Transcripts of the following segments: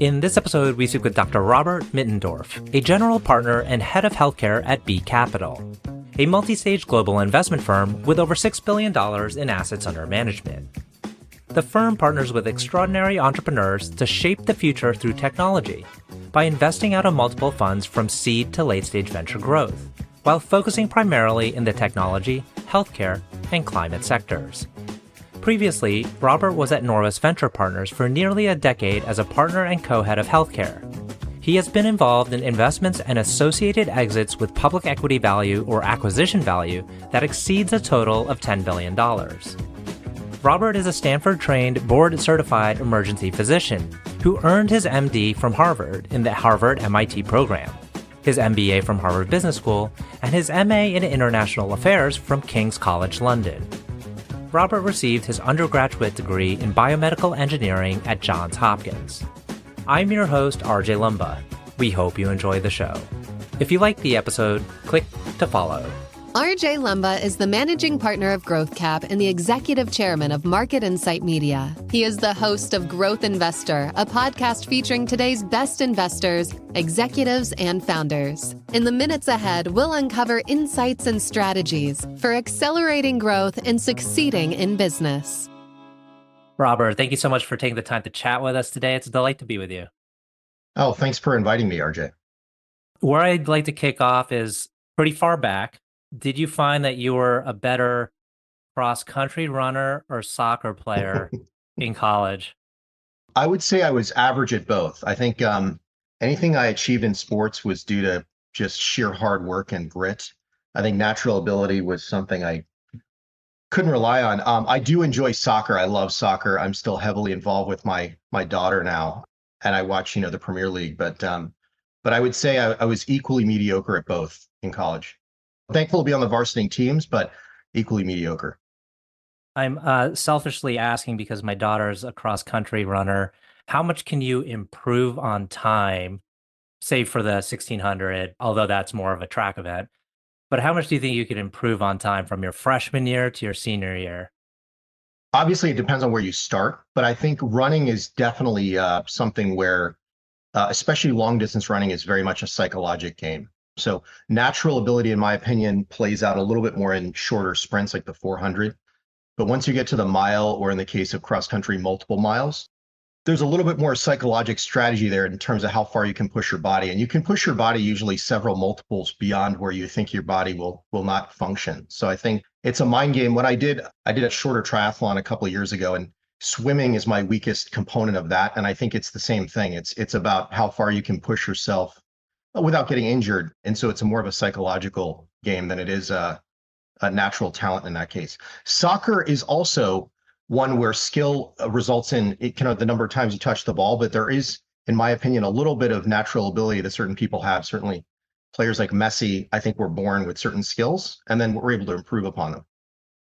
In this episode, we speak with Dr. Robert Mittendorff, a general partner and head of healthcare at B Capital, a multi-stage global investment firm with over $6 billion in assets under management. The firm partners with extraordinary entrepreneurs to shape the future through technology by investing out of multiple funds from seed to late-stage venture growth, while focusing primarily in the technology, healthcare, and climate sectors. Previously, Robert was at Norwest Venture Partners for nearly a decade as a partner and co-head of healthcare. He has been involved in investments and associated exits with public equity value or acquisition value that exceeds a total of $10 billion. Robert is a Stanford-trained, board-certified emergency physician who earned his MD from Harvard in the Harvard-MIT program, his MBA from Harvard Business School, and his MA in International Affairs from King's College London. Robert received his undergraduate degree in biomedical engineering at Johns Hopkins. I'm your host, RJ Lumba. We hope you enjoy the show. If you like the episode, click to follow. RJ Lumba is the managing partner of Growth Cap and the executive chairman of Market Insight Media. He is the host of Growth Investor, a podcast featuring today's best investors, executives, and founders. In the minutes ahead, we'll uncover insights and strategies for accelerating growth and succeeding in business. Robert, thank you so much for taking the time to chat with us today. It's a delight to be with you. Oh, thanks for inviting me, RJ. Where I'd like to kick off is pretty far back. Did you find that you were a better cross-country runner or soccer player in college? I would say I was average at both. I think anything I achieved in sports was due to just sheer hard work and grit. I think natural ability was something I couldn't rely on. I do enjoy soccer. I love soccer. I'm still heavily involved with my daughter now, and I watch, the Premier League. But I would say I was equally mediocre at both in college. Thankful to be on the varsity teams, but equally mediocre. I'm selfishly asking because my daughter's a cross-country runner. How much can you improve on time, say for the 1600, although that's more of a track event? But how much do you think you could improve on time from your freshman year to your senior year? Obviously, it depends on where you start, but I think running is definitely something where, especially long distance running, is very much a psychologic game. So natural ability, in my opinion, plays out a little bit more in shorter sprints like the 400. But once you get to the mile, or in the case of cross country, multiple miles, there's a little bit more psychologic strategy there in terms of how far you can push your body. And you can push your body usually several multiples beyond where you think your body will not function. So I think it's a mind game. What I did a shorter triathlon a couple of years ago, and swimming is my weakest component of that. And I think it's the same thing. It's about how far you can push yourself without getting injured. And so it's more of a psychological game than it is a natural talent in that case. Soccer is also one where skill results in the number of times you touch the ball, but there is, in my opinion, a little bit of natural ability that certain people have. Certainly players like Messi, I think, were born with certain skills and then were able to improve upon them.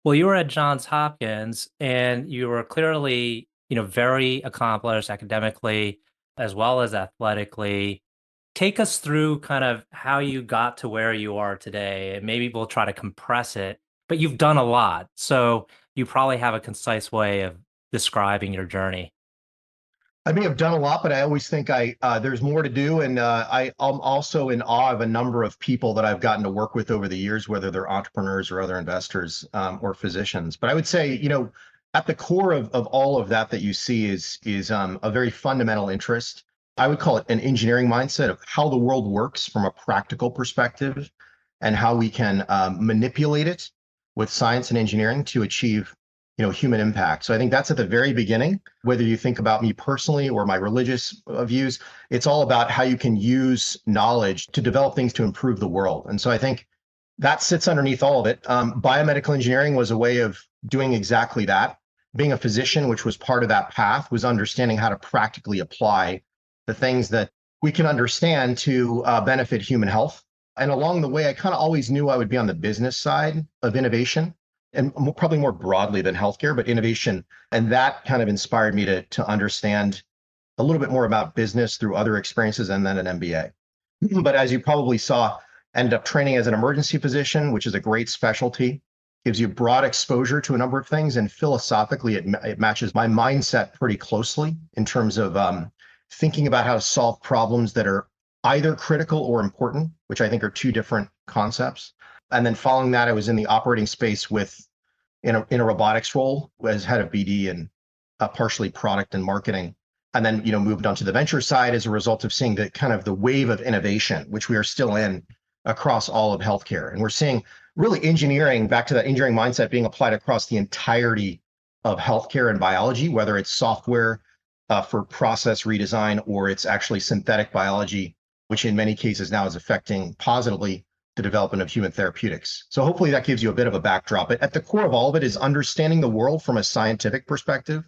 Well, you were at Johns Hopkins and you were clearly, very accomplished academically as well as athletically. Take us through kind of how you got to where you are today, and maybe we'll try to compress it, but you've done a lot. So you probably have a concise way of describing your journey. I may have done a lot, but I always think there's more to do. And I'm also in awe of a number of people that I've gotten to work with over the years, whether they're entrepreneurs or other investors or physicians. But I would say, at the core of all of that you see is a very fundamental interest. I would call it an engineering mindset of how the world works from a practical perspective and how we can manipulate it with science and engineering to achieve, human impact. So I think that's at the very beginning. Whether you think about me personally or my religious views, it's all about how you can use knowledge to develop things to improve the world. And so I think that sits underneath all of it. Biomedical engineering was a way of doing exactly that. Being a physician, which was part of that path, was understanding how to practically apply the things that we can understand to benefit human health. And along the way, I kind of always knew I would be on the business side of innovation, and probably more broadly than healthcare, but innovation. And that kind of inspired me to understand a little bit more about business through other experiences and then an MBA. But as you probably saw, ended up training as an emergency physician, which is a great specialty, gives you broad exposure to a number of things. And philosophically, it matches my mindset pretty closely in terms of thinking about how to solve problems that are either critical or important, which I think are two different concepts. And then following that, I was in the operating space in a robotics role as head of BD and partially product and marketing. And then, moved onto the venture side as a result of seeing the kind of the wave of innovation, which we are still in across all of healthcare. And we're seeing really engineering, back to that engineering mindset, being applied across the entirety of healthcare and biology, whether it's software for process redesign or it's actually synthetic biology, which in many cases now is affecting positively the development of human therapeutics. So hopefully that gives you a bit of a backdrop. But at the core of all of it is understanding the world from a scientific perspective,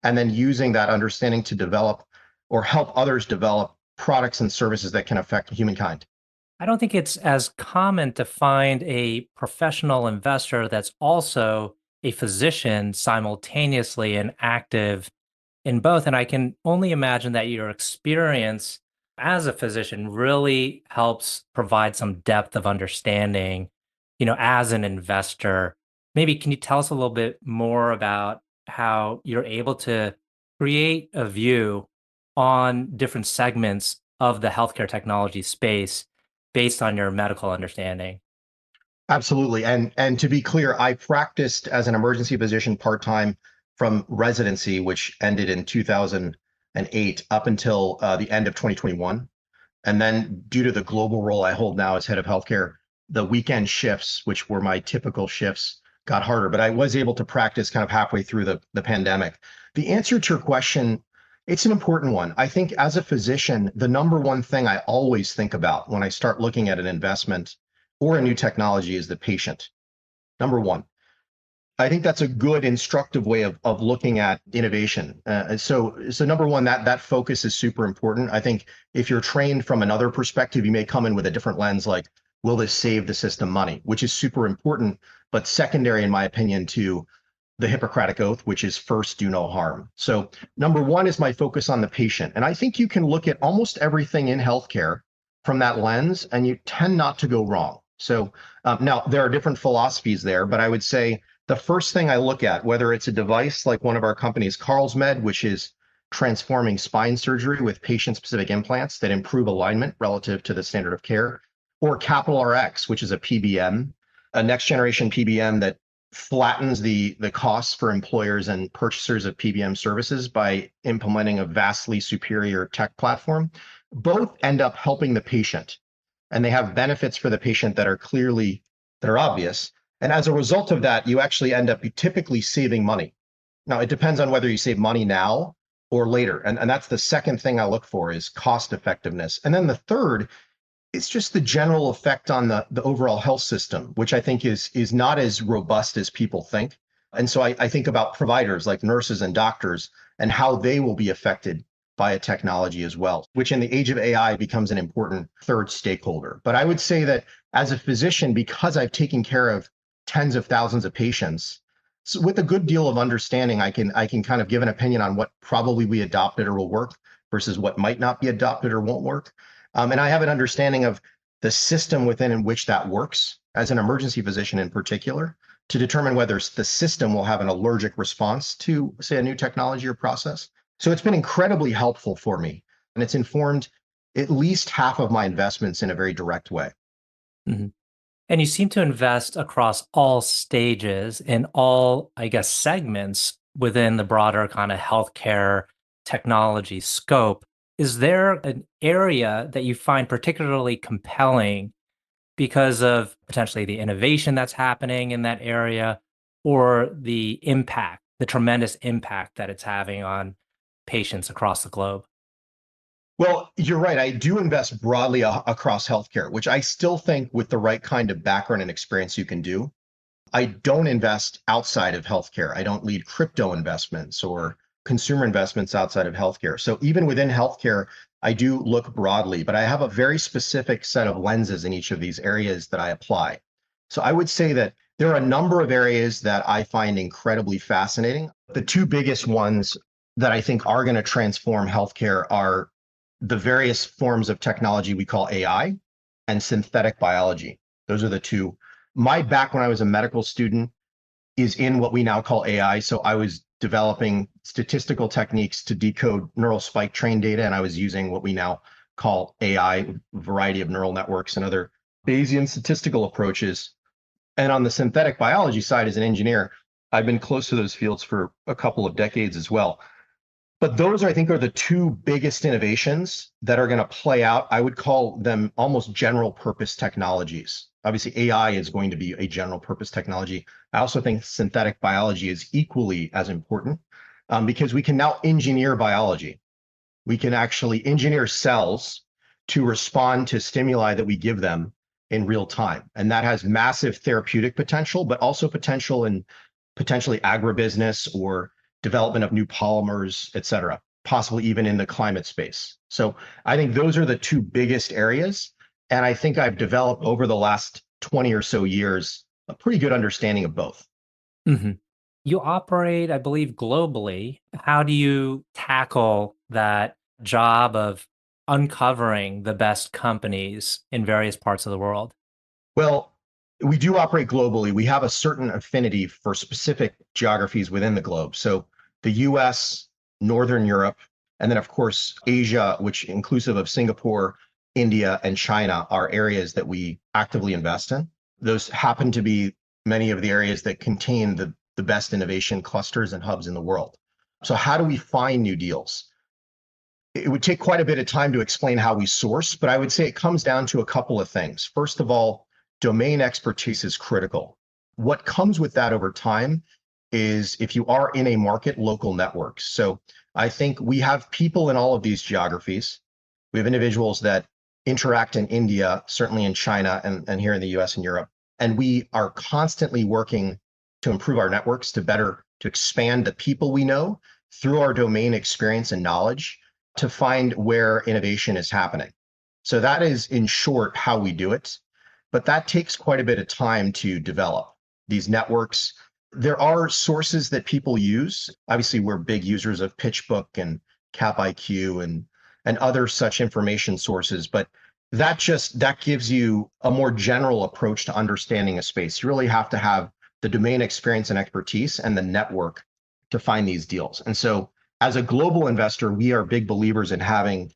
and then using that understanding to develop or help others develop products and services that can affect humankind. I don't think it's as common to find a professional investor that's also a physician simultaneously and active in both. And I can only imagine that your experience as a physician really helps provide some depth of understanding, as an investor. Maybe can you tell us a little bit more about how you're able to create a view on different segments of the healthcare technology space based on your medical understanding? Absolutely. And to be clear, I practiced as an emergency physician part-time from residency, which ended in 2008 up until the end of 2021. And then due to the global role I hold now as head of healthcare, the weekend shifts, which were my typical shifts, got harder. But I was able to practice kind of halfway through the pandemic. The answer to your question, it's an important one. I think as a physician, the number one thing I always think about when I start looking at an investment or a new technology is the patient. Number one. I think that's a good instructive way of looking at innovation. So number one, that focus is super important. I think if you're trained from another perspective, you may come in with a different lens, like, will this save the system money, which is super important, but secondary, in my opinion, to the Hippocratic Oath, which is first, do no harm. So number one is my focus on the patient. And I think you can look at almost everything in healthcare from that lens, and you tend not to go wrong. So now there are different philosophies there, but I would say the first thing I look at, whether it's a device like one of our companies, Carlsmed, which is transforming spine surgery with patient-specific implants that improve alignment relative to the standard of care, or Capital RX, which is a PBM, a next-generation PBM that flattens the costs for employers and purchasers of PBM services by implementing a vastly superior tech platform. Both end up helping the patient, and they have benefits for the patient that are obvious. And as a result of that, you actually end up typically saving money. Now, it depends on whether you save money now or later. And that's the second thing I look for, is cost effectiveness. And then the third, it's just the general effect on the overall health system, which I think is not as robust as people think. And so I think about providers like nurses and doctors and how they will be affected by a technology as well, which in the age of AI becomes an important third stakeholder. But I would say that as a physician, because I've taken care of tens of thousands of patients, so with a good deal of understanding, I can kind of give an opinion on what probably we adopted or will work versus what might not be adopted or won't work. And I have an understanding of the system within in which that works, as an emergency physician in particular, to determine whether the system will have an allergic response to, say, a new technology or process. So it's been incredibly helpful for me, and it's informed at least half of my investments in a very direct way. Mhm. And you seem to invest across all stages in all, I guess, segments within the broader kind of healthcare technology scope. Is there an area that you find particularly compelling because of potentially the innovation that's happening in that area, or the impact, the tremendous impact that it's having on patients across the globe? Well, you're right. I do invest broadly across healthcare, which I still think with the right kind of background and experience you can do. I don't invest outside of healthcare. I don't lead crypto investments or consumer investments outside of healthcare. So even within healthcare, I do look broadly, but I have a very specific set of lenses in each of these areas that I apply. So I would say that there are a number of areas that I find incredibly fascinating. The two biggest ones that I think are going to transform healthcare are the various forms of technology we call AI and synthetic biology. Those are the two. My back when I was a medical student is in what we now call AI. So I was developing statistical techniques to decode neural spike train data, and I was using what we now call AI, variety of neural networks and other Bayesian statistical approaches. And on the synthetic biology side, as an engineer, I've been close to those fields for a couple of decades as well. But those, I think, are the two biggest innovations that are going to play out. I would call them almost general purpose technologies. Obviously, AI is going to be a general purpose technology. I also think synthetic biology is equally as important because we can now engineer biology. We can actually engineer cells to respond to stimuli that we give them in real time. And that has massive therapeutic potential, but also potential in potentially agribusiness or development of new polymers, et cetera, possibly even in the climate space. So I think those are the two biggest areas. And I think I've developed over the last 20 or so years a pretty good understanding of both. Hmm. You operate, I believe, globally. How do you tackle that job of uncovering the best companies in various parts of the world? Well, we do operate globally. We have a certain affinity for specific geographies within the globe. So the US, Northern Europe, and then, of course, Asia, which inclusive of Singapore, India, and China, are areas that we actively invest in. Those happen to be many of the areas that contain the best innovation clusters and hubs in the world. So, how do we find new deals? It would take quite a bit of time to explain how we source, but I would say it comes down to a couple of things. First of all, domain expertise is critical. What comes with that over time is if you are in a market, local networks. So I think we have people in all of these geographies. We have individuals that interact in India, certainly in China, and here in the US and Europe. And we are constantly working to improve our networks to expand the people we know through our domain experience and knowledge to find where innovation is happening. So that is, in short, how we do it. But that takes quite a bit of time to develop these networks. There are sources that people use. Obviously, we're big users of PitchBook and CapIQ and other such information sources, but that gives you a more general approach to understanding a space. You really have to have the domain experience and expertise and the network to find these deals. And so as a global investor, we are big believers in having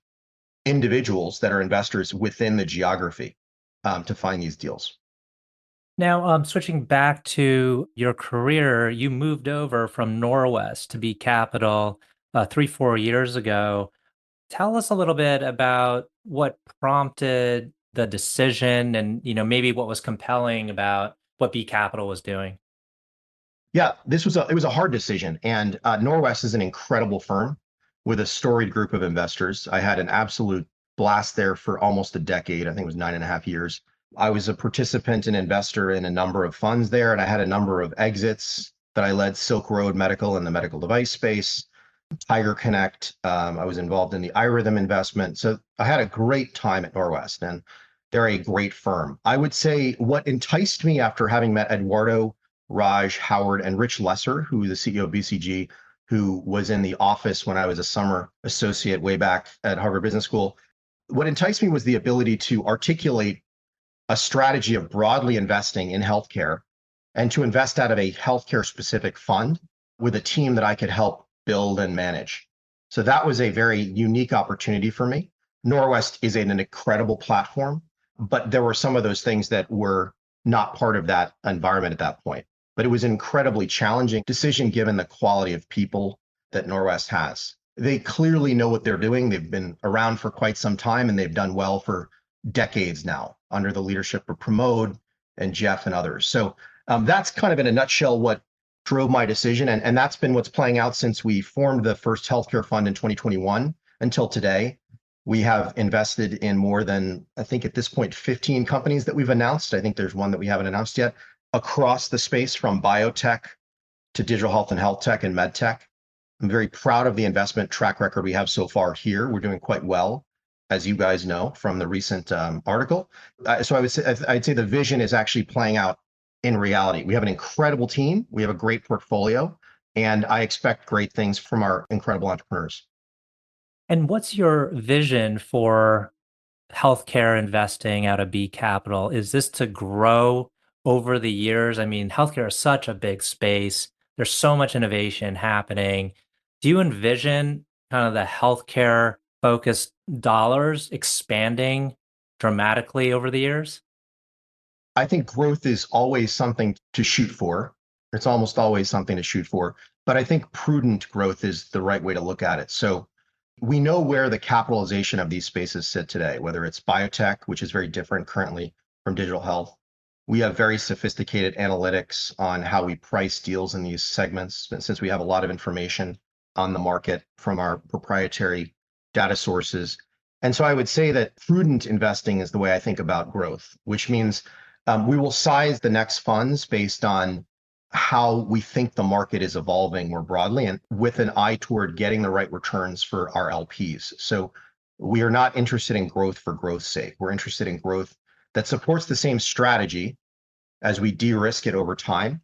individuals that are investors within the geography to find these deals. Now, switching back to your career, you moved over from Norwest to B Capital 3, 4 years ago. Tell us a little bit about what prompted the decision and, maybe what was compelling about what B Capital was doing. Yeah, it was a hard decision, and Norwest is an incredible firm with a storied group of investors. I had an absolute blast there for almost a decade. I think it was 9.5 years. I was a participant and investor in a number of funds there, and I had a number of exits that I led: Silk Road Medical in the medical device space, Tiger Connect. I was involved in the iRhythm investment. So I had a great time at Norwest, and they're a great firm. I would say what enticed me after having met Eduardo, Raj, Howard, and Rich Lesser, who is the CEO of BCG, who was in the office when I was a summer associate way back at Harvard Business School. What enticed me was the ability to articulate a strategy of broadly investing in healthcare and to invest out of a healthcare specific fund with a team that I could help build and manage. So that was a very unique opportunity for me. Norwest is an incredible platform, but there were some of those things that were not part of that environment at that point. But it was an incredibly challenging decision given the quality of people that Norwest has. They clearly know what they're doing. They've been around for quite some time, and they've done well for decades now under the leadership of Pramod and Jeff and others. So that's kind of in a nutshell what drove my decision. And that's been what's playing out since we formed the first healthcare fund in 2021 until today. We have invested in more than, I think at this point, 15 companies that we've announced. I think there's one that we haven't announced yet, across the space from biotech to digital health and health tech and med tech. I'm very proud of the investment track record we have so far here. We're doing quite well, as you guys know from the recent article. So I'd say the vision is actually playing out in reality. We have an incredible team. We have a great portfolio, and I expect great things from our incredible entrepreneurs. And what's your vision for healthcare investing out of B Capital? Is this to grow over the years? I mean, healthcare is such a big space. There's so much innovation happening. Do you envision kind of the healthcare focused dollars expanding dramatically over the years? I think growth is always something to shoot for. It's almost always something to shoot for. But I think prudent growth is the right way to look at it. So we know where the capitalization of these spaces sit today, whether it's biotech, which is very different currently from digital health. We have very sophisticated analytics on how we price deals in these segments, since we have a lot of information on the market from our proprietary data sources. And so I would say that prudent investing is the way I think about growth, which means we will size the next funds based on how we think the market is evolving more broadly and with an eye toward getting the right returns for our LPs. So we are not interested in growth for growth's sake. We're interested in growth that supports the same strategy as we de-risk it over time.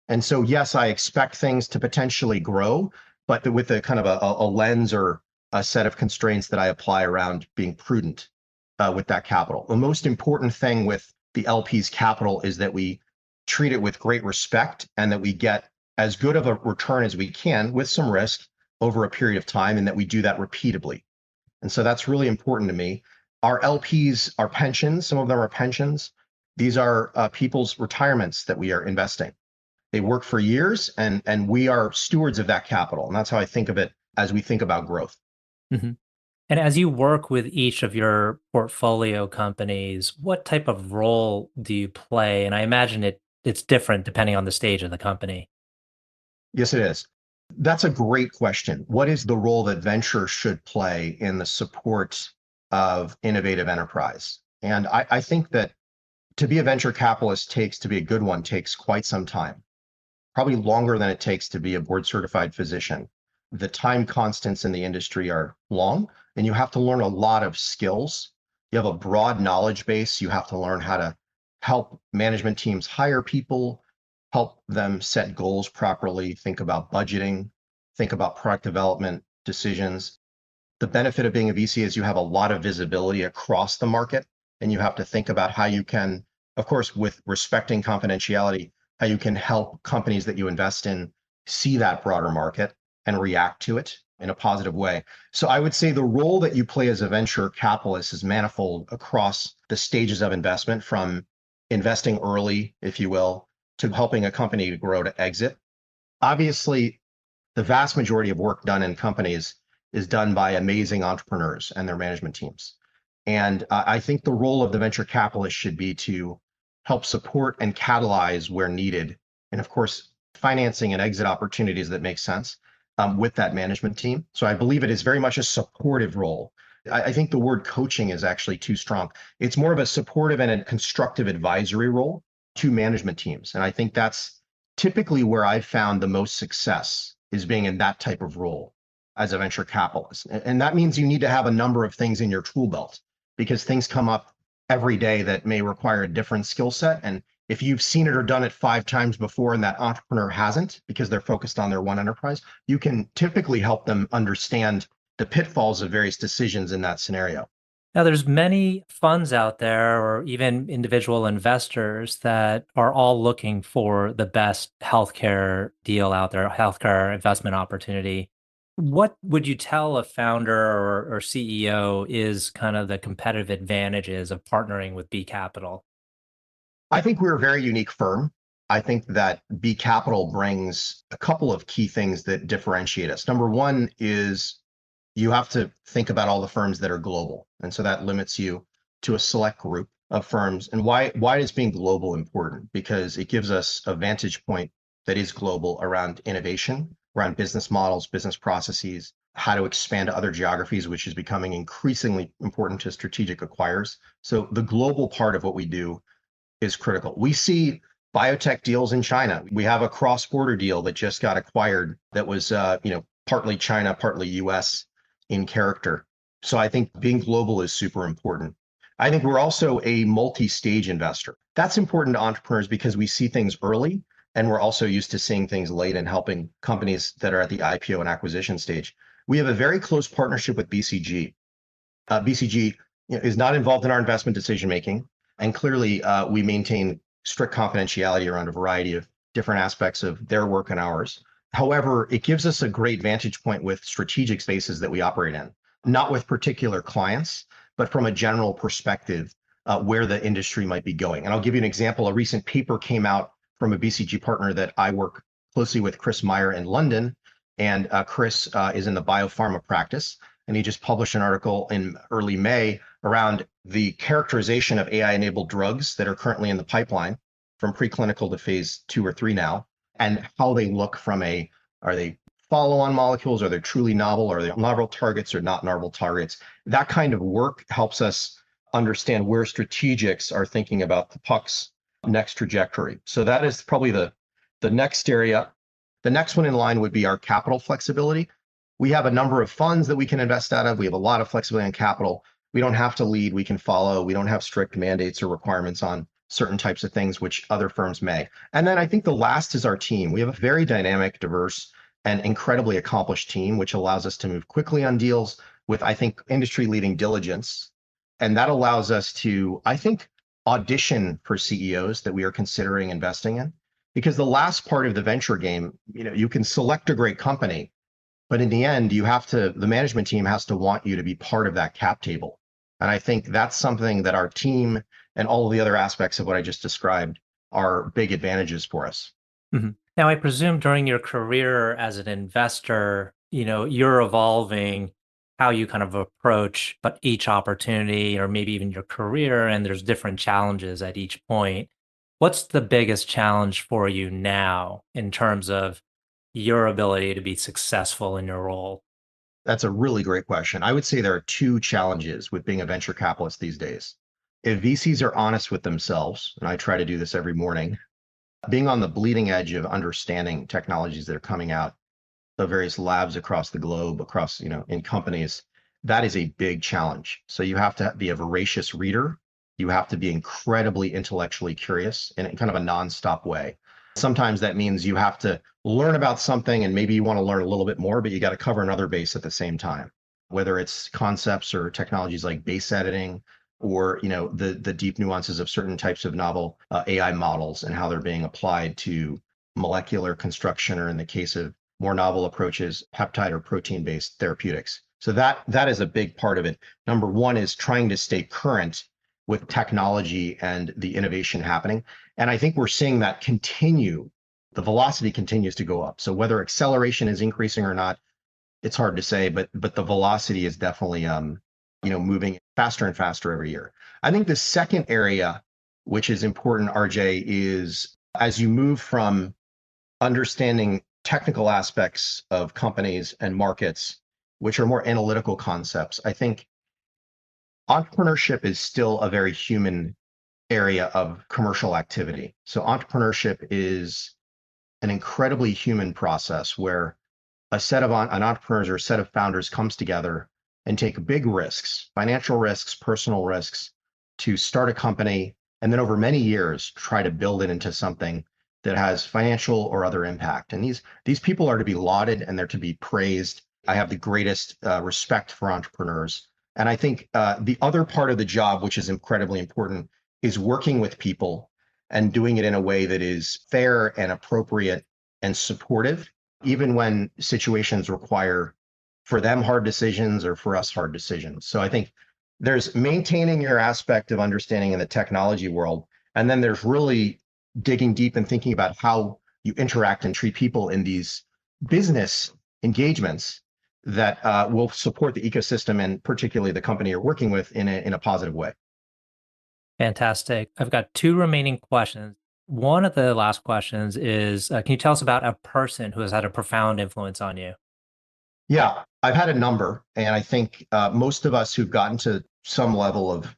And so, yes, I expect things to potentially grow, but with a kind of a lens or a set of constraints that I apply around being prudent with that capital. The most important thing with the LP's capital is that we treat it with great respect and that we get as good of a return as we can with some risk over a period of time, and that we do that repeatably. And so that's really important to me. Our LPs are pensions. Some of them are pensions. These are people's retirements that we are investing. They work for years, and we are stewards of that capital. And that's how I think of it as we think about growth. Mhm. And as you work with each of your portfolio companies, what type of role do you play? And I imagine it's different depending on the stage of the company. Yes, it is. That's a great question. What is the role that venture should play in the support of innovative enterprise? And I think that to be a venture capitalist to be a good one takes quite some time, probably longer than it takes to be a board certified physician. The time constants in the industry are long, and you have to learn a lot of skills. You have a broad knowledge base. You have to learn how to help management teams hire people, help them set goals properly, think about budgeting, think about product development decisions. The benefit of being a VC is you have a lot of visibility across the market, and you have to think about how you can, of course, with respecting confidentiality, how you can help companies that you invest in see that broader market and react to it in a positive way. So I would say the role that you play as a venture capitalist is manifold across the stages of investment, from investing early, if you will, to helping a company to grow to exit. Obviously, the vast majority of work done in companies is done by amazing entrepreneurs and their management teams. And I think the role of the venture capitalist should be to help support and catalyze where needed. And of course, financing and exit opportunities that make sense with that management team. So I believe it is very much a supportive role. I think the word coaching is actually too strong. It's more of a supportive and a constructive advisory role to management teams. And I think that's typically where I've found the most success, is being in that type of role as a venture capitalist. And that means you need to have a number of things in your tool belt, because things come up every day that may require a different skill set. And if you've seen it or done it 5 times before and that entrepreneur hasn't, because they're focused on their one enterprise, you can typically help them understand the pitfalls of various decisions in that scenario. Now, there's many funds out there, or even individual investors that are all looking for the best healthcare deal out there, healthcare investment opportunity. What would you tell a founder or CEO is kind of the competitive advantages of partnering with B Capital? I think we're a very unique firm. I think that B Capital brings a couple of key things that differentiate us. Number one is you have to think about all the firms that are global. And so that limits you to a select group of firms. And why is being global important? Because it gives us a vantage point that is global around innovation, around business models, business processes, how to expand to other geographies, which is becoming increasingly important to strategic acquirers. So the global part of what we do is critical. We see biotech deals in China. We have a cross-border deal that just got acquired that was, partly China, partly US in character. So I think being global is super important. I think we're also a multi-stage investor. That's important to entrepreneurs because we see things early, and we're also used to seeing things late and helping companies that are at the IPO and acquisition stage. We have a very close partnership with BCG. BCG is not involved in our investment decision making, and clearly we maintain strict confidentiality around a variety of different aspects of their work and ours. However, it gives us a great vantage point with strategic spaces that we operate in, not with particular clients, but from a general perspective, where the industry might be going. And I'll give you an example. A recent paper came out from a BCG partner that I work closely with, Chris Meyer in London. And Chris is in the biopharma practice. And he just published an article in early May around the characterization of AI-enabled drugs that are currently in the pipeline from preclinical to phase 2 or 3 now, and how they look from are they follow-on molecules? Are they truly novel? Are they novel targets or not novel targets? That kind of work helps us understand where strategics are thinking about the puck's next trajectory. So that is probably the next area. The next one in line would be our capital flexibility. We have a number of funds that we can invest out of. We have a lot of flexibility on capital. We don't have to lead, we can follow. We don't have strict mandates or requirements on certain types of things, which other firms may. And then I think the last is our team. We have a very dynamic, diverse, and incredibly accomplished team, which allows us to move quickly on deals with, I think, industry-leading diligence. And that allows us to, I think, audition for CEOs that we are considering investing in. Because the last part of the venture game, you can select a great company, but in the end, the management team has to want you to be part of that cap table. And I think that's something that our team and all of the other aspects of what I just described are big advantages for us. Mhm. Now, I presume during your career as an investor, you're evolving how you kind of approach but each opportunity or maybe even your career, and there's different challenges at each point. What's the biggest challenge for you now in terms of your ability to be successful in your role? That's a really great question. I would say there are two challenges with being a venture capitalist these days. If VCs are honest with themselves, and I try to do this every morning, being on the bleeding edge of understanding technologies that are coming out of various labs across the globe, in companies, that is a big challenge. So you have to be a voracious reader. You have to be incredibly intellectually curious in kind of a nonstop way. Sometimes that means you have to learn about something and maybe you want to learn a little bit more, but you got to cover another base at the same time, whether it's concepts or technologies like base editing or the deep nuances of certain types of novel AI models and how they're being applied to molecular construction, or in the case of more novel approaches, peptide or protein-based therapeutics. So that is a big part of it. Number one is trying to stay current with technology and the innovation happening. And I think we're seeing that continue. The velocity continues to go up. So whether acceleration is increasing or not, it's hard to say, but the velocity is definitely moving faster and faster every year. I think the second area, which is important, RJ, is as you move from understanding technical aspects of companies and markets, which are more analytical concepts, I think entrepreneurship is still a very human area of commercial activity. So entrepreneurship is an incredibly human process where an entrepreneurs or a set of founders comes together and take big risks, financial risks, personal risks, to start a company, and then over many years try to build it into something that has financial or other impact. And these people are to be lauded and they're to be praised. I have the greatest respect for entrepreneurs. And I think the other part of the job, which is incredibly important, is working with people and doing it in a way that is fair and appropriate and supportive, even when situations require for them hard decisions or for us hard decisions. So I think there's maintaining your aspect of understanding in the technology world, and then there's really digging deep and thinking about how you interact and treat people in these business engagements that will support the ecosystem and particularly the company you're working with in a positive way. Fantastic. I've got two remaining questions. One of the last questions is, can you tell us about a person who has had a profound influence on you? Yeah, I've had a number, and I think most of us who've gotten to some level of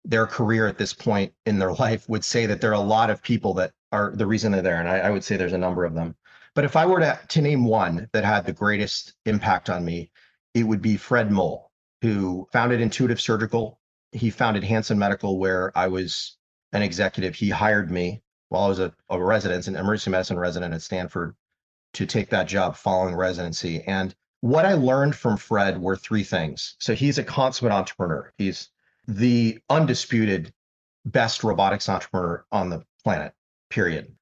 their career at this point in their life would say that there are a lot of people that are the reason they're there, and I would say there's a number of them. But if I were to name one that had the greatest impact on me, it would be Fred Moll, who founded Intuitive Surgical. He founded Hansen Medical, where I was an executive. He hired me while I was a resident, an emergency medicine resident at Stanford, to take that job following residency. And what I learned from Fred were three things. So he's a consummate entrepreneur. He's the undisputed best robotics entrepreneur on the planet, period.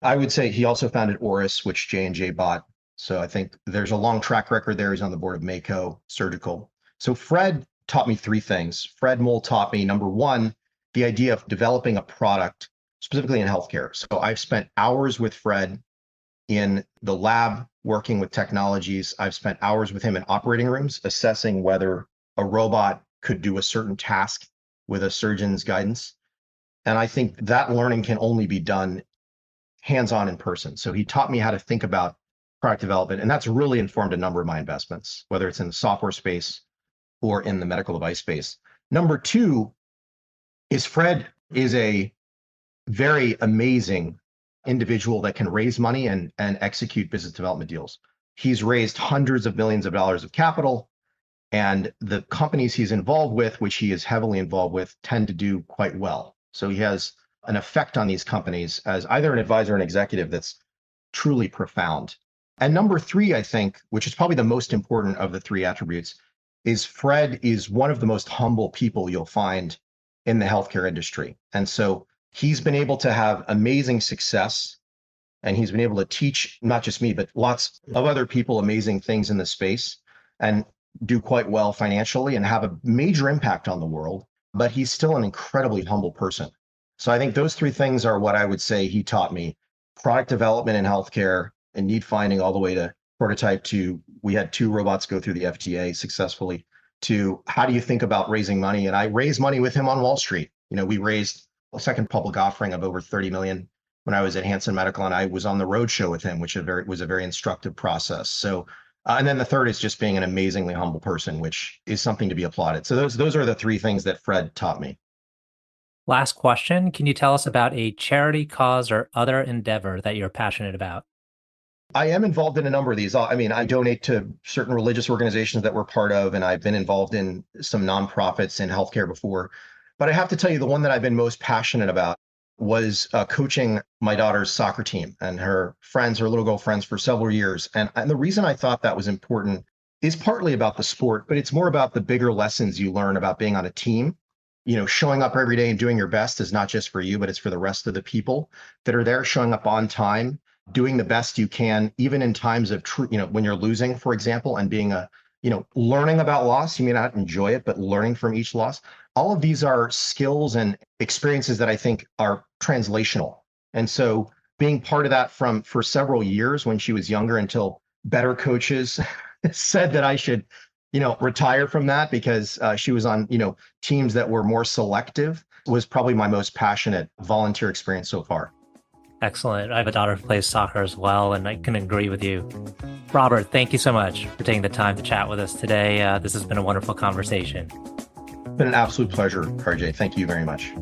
I would say he also founded Oris, which J&J bought. So I think there's a long track record there. He's on the board of Mako Surgical. So Fred taught me three things. Fred Moll taught me, number one, the idea of developing a product, specifically in healthcare. So I've spent hours with Fred in the lab working with technologies. I've spent hours with him in operating rooms, assessing whether a robot could do a certain task with a surgeon's guidance. And I think that learning can only be done hands-on in person. So he taught me how to think about product development, and that's really informed a number of my investments, whether it's in the software space or in the medical device space. Number two is Fred is a very amazing individual that can raise money and execute business development deals. He's raised hundreds of millions of dollars of capital, and the companies he's involved with, which he is heavily involved with, tend to do quite well. So he has an effect on these companies as either an advisor or an executive that's truly profound. And number three, I think, which is probably the most important of the three attributes, is Fred is one of the most humble people you'll find in the healthcare industry. And so he's been able to have amazing success, and he's been able to teach not just me, but lots of other people amazing things in the space and do quite well financially and have a major impact on the world. But he's still an incredibly humble person. So I think those three things are what I would say he taught me: product development in healthcare and need finding, all the way to prototype, to we had 2 robots go through the FDA successfully, to how do you think about raising money? And I raised money with him on Wall Street. We raised a second public offering of over 30 million when I was at Hansen Medical, and I was on the road show with him, which was a very instructive process. So, and then the third is just being an amazingly humble person, which is something to be applauded. So those are the three things that Fred taught me. Last question. Can you tell us about a charity, cause, or other endeavor that you're passionate about? I am involved in a number of these. I donate to certain religious organizations that we're part of, and I've been involved in some nonprofits in healthcare before. But I have to tell you, the one that I've been most passionate about was coaching my daughter's soccer team and her little girl friends, for several years. And the reason I thought that was important is partly about the sport, but it's more about the bigger lessons you learn about being on a team. Showing up every day and doing your best is not just for you, but it's for the rest of the people that are there, showing up on time, doing the best you can, even in times of when you're losing, for example, and being learning about loss. You may not enjoy it, but learning from each loss. All of these are skills and experiences that I think are translational. And so being part of that for several years when she was younger, until better coaches said that I should, retire from that because she was on, teams that were more selective, was probably my most passionate volunteer experience so far. Excellent. I have a daughter who plays soccer as well, and I can agree with you. Robert, thank you so much for taking the time to chat with us today. This has been a wonderful conversation. It's been an absolute pleasure, RJ. Thank you very much.